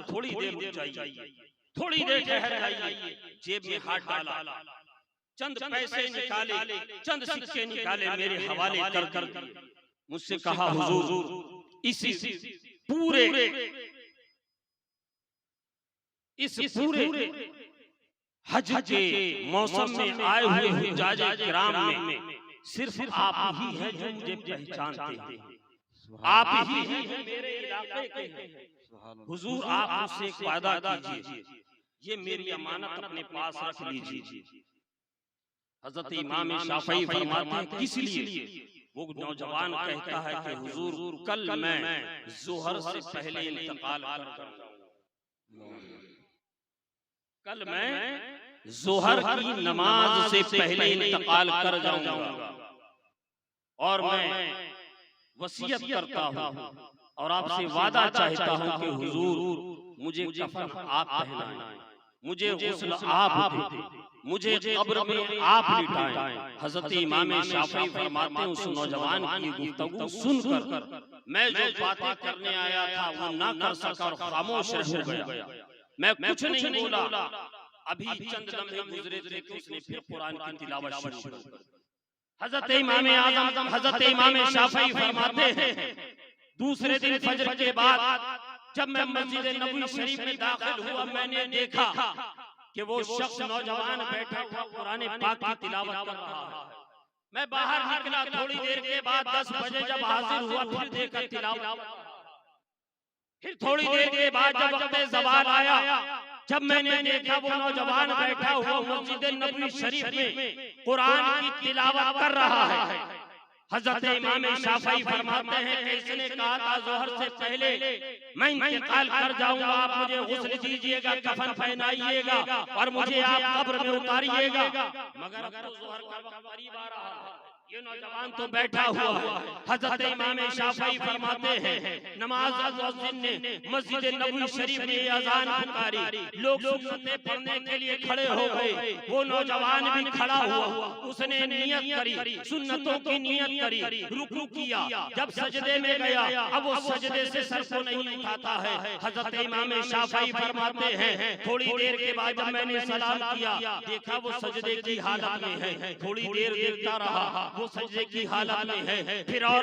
थोड़ी देर रुक जाइए, थोड़ी देर ठहर जाइए। जेब में हाथ डाला, चंद पैसे निकाले, चंद सिक्के निकाले, मेरे हवाले कर दिए। मुझसे कहा हुजूर इस पूरे हज के मौसम में आए हुए हुज्जाजे किराम में सिर्फ आप ही हैं जो मुझे पहचानते हैं, आप ही हैं मेरे इलाके के हैं। हुजूर आप मुझसे एक वादा कीजिए, ये मेरी अमानत अपने पास रख लीजिए। हजरत इमाम शाफई फरमाते हैं किस लिए? वो नौजवान कहता है कि हुजूर कल मैं ज़ोहर से पहले इंतकाल कर जाऊंगा, कल मैं ज़ोहर की नमाज से पहले इंतकाल कर जाऊंगा और मैं वसीयत करता हूँ और आपसे वादा चाहता हूँ कि हुजूर मुझे कफन आप पहनाएं, मुझे गुस्ल आप दें, मुझे कब्र में आप लिटाएं। हज़रत इमाम शाफई फरमाते हैं उस नौजवान की गुफ्तगू सुनकर मैं जो बातें करने आया था वो ना कर सका और खामोश हो गया, मैं कुछ नहीं बोला। अभी चंद लम्हे गुजरे थे कि उसने फिर कुरान की तिलावत शुरू कर। हज़रत इमाम आज़म हज़रत इमाम शाफई फरमाते हैं दूसरे दिन फजर के बाद जब मैं मस्जिद नबवी शरीफ में दाखिल हुआ, मैंने देखा कि वो शख्स नौजवान बैठा हुआ कुरान पाक की तिलावत कर रहा है। मैं बाहर निकला, थोड़ी देर के बाद 10 बजे जब हाजिर हुआ फिर देखा तिलावत। फिर थोड़ी देर के बाद जब वक्त ज़वाल आया, जब मैंने देखा वो नौजवान बैठा हुआ मस्जिद नबवी शरीफ में कुरान की तिलावत कर रहा है। हज़रत इमाम शाफई फरमाते हैं कि इसने कहा था ज़ोहर से पहले मैं इंतकाल कर जाऊंगा, आप मुझे गुस्ल दीजिएगा, कफन पहनाइएगा और मुझे आप कब्र में उतारिएगा। मगर अब तो ज़ोहर का वक्त करीब आ रहा है, ये नौजवान तो बैठा हुआ है। हज़रत इमाम शाफई फरमाते हैं नमाज मुअज्जिन ने मस्जिद नबवी शरीफ में अज़ान पुकारी, लोग सुन्नतें पढ़ने के लिए खड़े हो गए। वो नौजवान भी खड़ा हुआ, उसने नियत करी, सुन्नतों की नियत करी, रुकू किया, जब सजदे में गया अब वो सजदे से सर को नहीं उठाता है। हज़रत इमाम शाफई फरमाते हैं थोड़ी देर के बाद जब मैंने सलाम किया, देखा वो सजदे की हालत में है। थोड़ी देर देखता रहा, वो सजदे की हालत में है। फिर और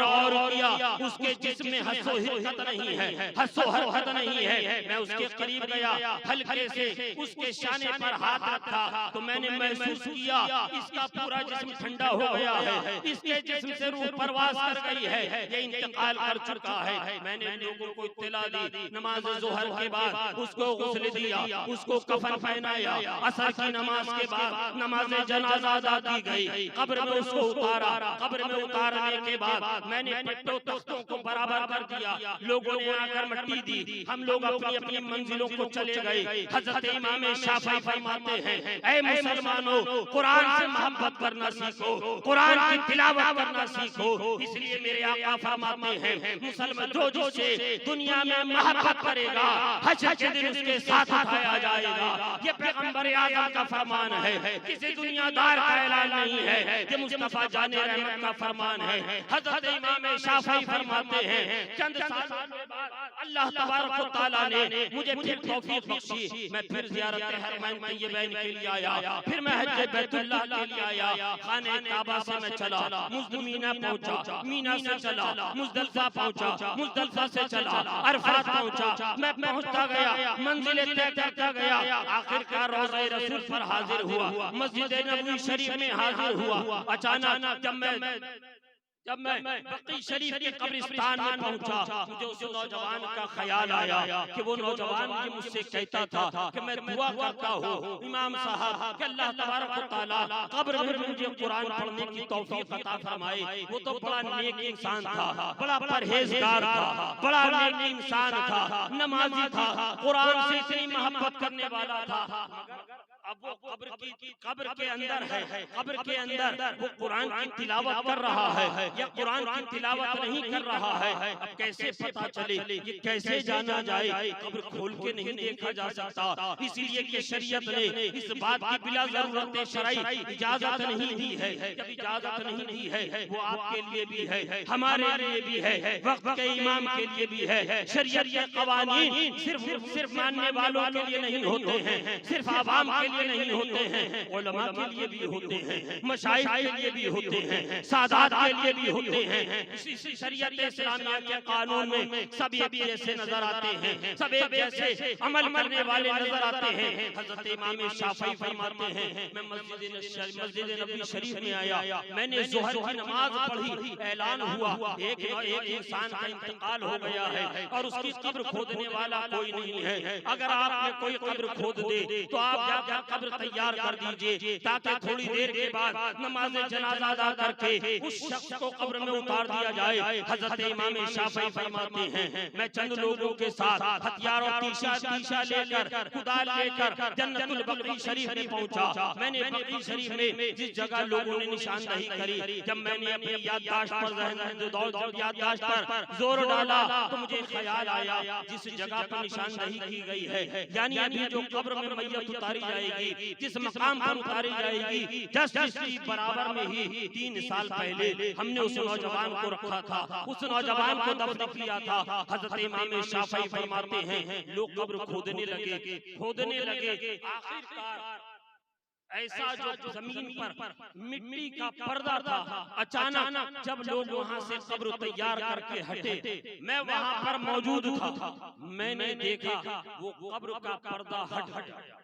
किया, उसके जिस्म में हस्सो हिरकत नहीं है, हस्सो हरकत नहीं है। मैं उसके करीब गया, हल्के से उसके शाने पर हाथ रखा तो मैंने महसूस किया इसका पूरा जिस्म ठंडा हो गया है, इसके जिस्म से रूह परवास कर गई है, ये इंतकाल कर चुका है। मैंने लोगों को इत्तला दी, नमाज ज़ोहर के बाद उसको गुस्ल दिया, उसको कफन पहनाया। असर की नमाज के बाद नमाज जनाजा अदा की गई, कब्र में उसको उतारा। कब्र में उतारने के बाद मैंने पट्टों तख्तों को बराबर कर दिया, लोगों ने आकर मिट्टी दी, हम लोग अपनी अपनी मंजिलों को चले गए। हज़रत इमाम शाफई फरमाते हैं ऐ मुसलमानों, कुरान से मोहब्बत करना सीखो, कुरान की तिलावत करना सीखो। इसलिए मेरे आका फरमाते हैं मुसलमान जो जिससे दुनिया में मोहब्बत करेगा हश्र के दिन उसके साथ उठाया जाएगा। ये पैगंबर आज़म का फरमान है, किसी दुनियादार का ऐलान नहीं है, ये मुस्तफा जाने रहमत का फरमान है। हज़रत इमाम शाफई फरमाते हैं चंद सालों के बाद अल्लाह तबारक व तआला ने मुझे फिर तौफीक बख्शी, मैं फिर ज़ियारत हरमैन तय्यबैन के लिए आया, फिर मैं हज बैतुल्लाह के लिए आया। खाने काबा से मैं चला, मुज़दलिफ़ा पहुंचा, मीना से चला, मुज़दलिफ़ा पहुंचा, मुज़दलिफ़ा से चला, अरफात पहुंचा। मैं पहुंचता गया, मंजिल तय करता गया, आखिरकार रोज़े रसूल पर हाजिर हुआ, मस्जिद नबवी शरीफ में हाजिर हुआ। अचानक जब मैं बकी शरीफ के कब्रिस्तान में पहुंचा, मुझे उस नौजवान का ख्याल आया कि वो नौजवान ये मुझसे कहता था कि मैं दुआ करता हूँ इमाम साहब कि अल्लाह तबारक व तआला कब्र में मुझे कुरान पढ़ने की तौफीक अता फरमाए। वो तो बड़ा नेक इंसान था, बड़ा परहेजगार था, बड़ा नेक इंसान था, नमाजी था, कुरान से इतनी मोहब्बत करने वाला था। अब वो कब्र के अंदर है, कब्र के अंदर वो कुरान की तिलावत कर रहा है या कुरान की तिलावत नहीं कर रहा है। अब कैसे पता चले, ये कैसे जाना जाए? कब्र खोल के नहीं देखा जा सकता, इसीलिए कि शरीयत ने इस बात की बिला जरूरत शरई इजाजत नहीं दी है। जब इजाजत नहीं दी है वो आपके लिए भी है, हमारे लिए भी है, वक्त के इमाम के लिए भी है। शरीयत के कवानीन सिर्फ मानने वालों के लिए नहीं होते हैं, सिर्फ आवाम के लिए नहीं होते हैं, उलमा के लिए भी होते हैं, मशाइख के लिए भी होते हैं, सादात के लिए भी होते हैं। इसी शरीयत इस्लामिया के कानून में सब एक जैसे नजर आते हैं, सब एक जैसे अमल करने वाले नजर आते हैं। हजरत इमाम शाफी फरमाते हैं, मैं मस्जिद नबी शरीफ में आया, मैंने ज़ोहर की नमाज पढ़ी, ऐलान हुआ एक इंसान का इंतकाल हो गया है और उसकी कब्र खोदने वाला कोई नहीं है। अगर आपने कोई कब्र खोद दे तो आप जाकर कब्र तैयार कर दीजिए, ताकि थोड़ी देर के बाद नमाज जनाजा अदा करके उस शख्स को कब्र में उतार दिया जाए। हजरत इमाम शाफी फरमाते हैं, मैं चंद लोगों के साथ हथियार और तीशा लेकर कुदाल लेकर जन्नतुल बकरी शरीफ में पहुंचा। मैंने बकरी शरीफ में जिस जगह लोगों ने निशानदही करी, जब मैंने अपनी याददाश्त पर जोर डाला तो मुझे ख्याल आया जिस जगह पर निशानदही की गई है, यानी अभी जो कब्र में मैयत उतारी जाएगी, जिस मकाम पर उतारी जाएगी, जिसकी बराबर में ही 3 साल पहले हमने उस नौजवान को रखा था, उस नौजवान को दफन किया था। हजरत इमाम शाफी फरमाते हैं, लोग कब्र खोदने लगे, आखिरकार ऐसा जो जमीन पर मिट्टी का पर्दा था, अचानक जब लोग वहां से कब्र तैयार करके हटे, मैं वहां पर मौजूद था, मैंने देखा वो कब्र का पर्दा हट गया,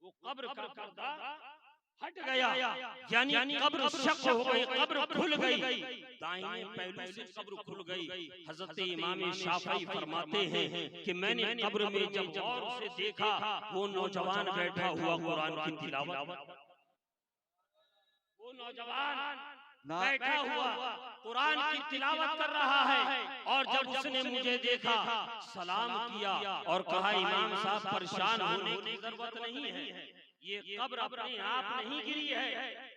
वो कब्र का पर्दा हट गया, यानी कब्र शक हो गई, कब्र खुल गई, दाहिने पहलू से कब्र खुल गई। हजरत इमाम शाफी फरमाते हैं कि मैंने कब्र में जब गौर से देखा, वो नौजवान बैठा हुआ कुरान की तिलावत, वो नौजवान बैठा हुआ कुरान की तिलावत कर रहा है। और जब उसने मुझे देखा, सलाम किया और कहा, इमाम साहब परेशान होने की जरूरत नहीं है, ये कब्र अपने आप नहीं गिरी है,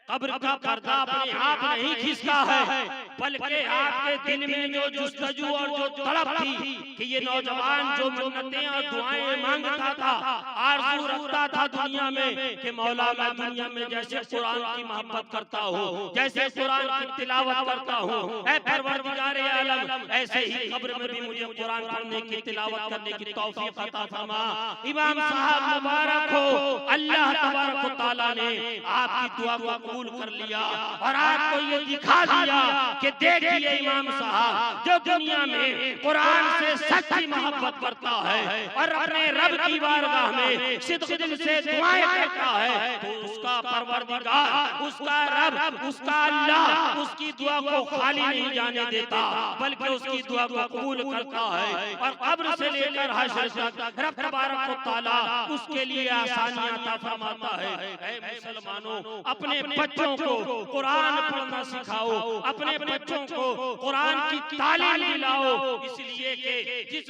कब्र का पर्दा अपने आप नहीं खिसका है, बल्कि आपके दिल में जो जुस्तजू और जो तड़प थी कि ये नौजवान जो मन्नतें और दुआएं मांगता था, आरज़ू रखता था दुनिया में कि मौला मैं दुनिया में जैसे कुरान की मोहब्बत करता हूँ, जैसे कुरान की तिलावत करता हूँ, ऐ परवरदिगार आलम, ऐसे ही कब्र में भी मुझे कुरान पढ़ने की तिलावत करने की तौफीक अता फरमा। इमाम साहब मुबारक हो, अल्लाह तबारक व तआला ने आपकी दुआ को कबूल कर लिया और आपको ये दिखा दिया कि देखिए इमाम साहब जो दुनिया में कुरान से सच्ची मोहब्बत करता है और अपने रब की बारगाह में सिद्क़ दिल से दुआएं करता है, तो उसका परवरदिगार, उसका रब, उसका अल्लाह उसकी दुआ को खाली नहीं जाने देता, बल्कि उसकी दुआ को कबूल करता है और कब्र से लेकर हश्र तक रब तबारक व तआला उसके लिए आसानियां अता फरमाता है। ऐ मुसलमानों, अपने बच्चों को कुरान पढ़ना सिखाओ, अपने बच्चों को कुरान की तालीम दिलाओ, इसलिए कि जिस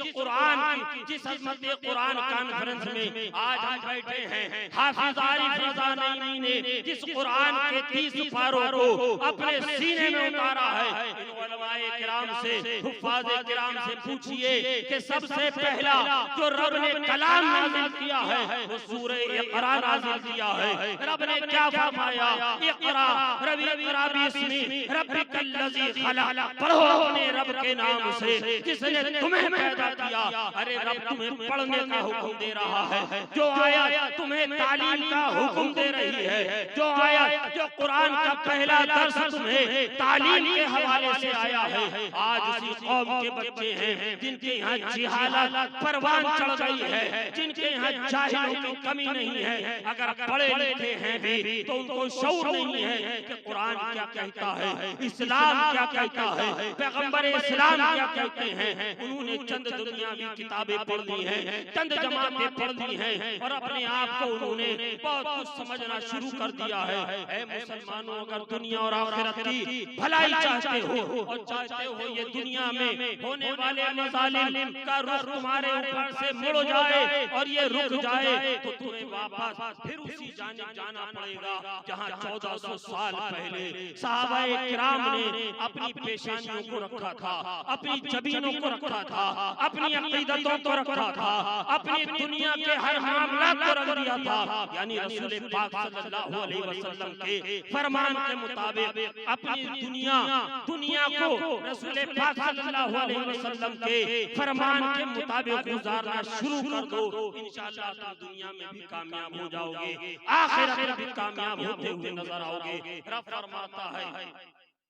हज़रत कुरान कॉन्फ्रेंस में आज हम बैठे हैं, हाफिज आरिफ रज़ा नईमी ने जिस कुरान के 30 पारों को अपने सीने में उतारा है, इन उलमाए किराम से, हुफ्फाज़े किराम से पूछिए कि सबसे पहला जो रब ने कलाम नाज़िल किया है वो सूरह इक़रा नाज़िल किया है। रब ने क्या फरमाया, इक़रा रब्बिकरा बिस्मि रब्बिकल लज़ी खलक़, पढ़ो अपने रब के नाम से जिसने तुम्हें पैदा किया। अरे रब तुम्हें पढ़ने का हुक्म दे रहा है, जो आयत तुम्हें तालीम का हुक्म दे रही है, जो आयत जो कुरान का पहला दर्स तुम्हें तालीम के हवाले से आया है। आज उसी कौम के बच्चे हैं जिनके यहाँ जिहालत परवान चढ़ गई है, जिनके यहाँ जाहिलों की कमी नहीं है, अगर पढ़े लिखे हैं भी तो उनको शऊर नहीं है कि कुरान क्या कहता है, इस्लाम क्या कहता है, पैगंबर इस्लाम क्या कहते हैं। उन्होंने चंद दुनियावी किताबें पढ़ ली हैं, चंद जमातें पढ़ ली हैं और अपने आप को उन्होंने बहुत कुछ समझना शुरू कर दिया है। ऐ मुसलमानों, अगर दुनिया और आखिरत की भलाई चाहते हो और चाहते चाहते हो ये दुनिया में होने वाले मजालिम का रुख तुम्हारे ऊपर से मुड़ जाए और ये रुक जाए तो तुम्हें वापस फिर उसी जानिब जाना पड़ेगा जहां 1400 साल पहले सहाबाए किराम ने अपनी पेशानियों को रखा था, अपनी जबीनों को रखा था, अपनी अकीदतों को रखा था, अपनी दुनिया के हर मामला को रख दिया था। यानी रसूल पाक सल्लल्लाहु अलैहि वसल्लम के फरमान के मुताबिक अपनी दुनिया को रसूल पाक सल्लल्लाहु अलैहि वसल्लम के फरमान के मुताबिक गुजारना शुरू कर दो, इंशाअल्लाह तुम दुनिया में भी कामयाब हो जाओगे, आखिरत में भी कामयाब होते हुए नजर आओगे। रब फरमाता है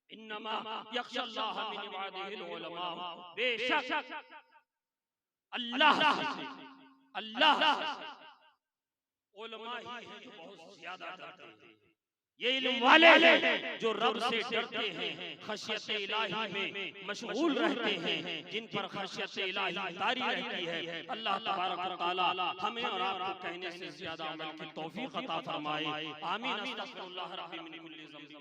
इन्नमा यख्शल्लाह मिन इबादिहिल उलमा, बेशक अल्लाह उलमा ही है जो बहुत ज्यादा डरते हैं। ये इल्म वाले हैं जो रब से डरते हैं, खशियत इलाही में मशगूल रहते हैं, जिन पर खशियत इलाही तारी रहती है। अल्लाह तबारक व तआला हमें और आपको कहने से ज्यादा अमल की तौफीक अता फरमाए। आमीन। अस्तगफिरुल्लाह रब्बी मिन कुल्ली ज़ंबिन।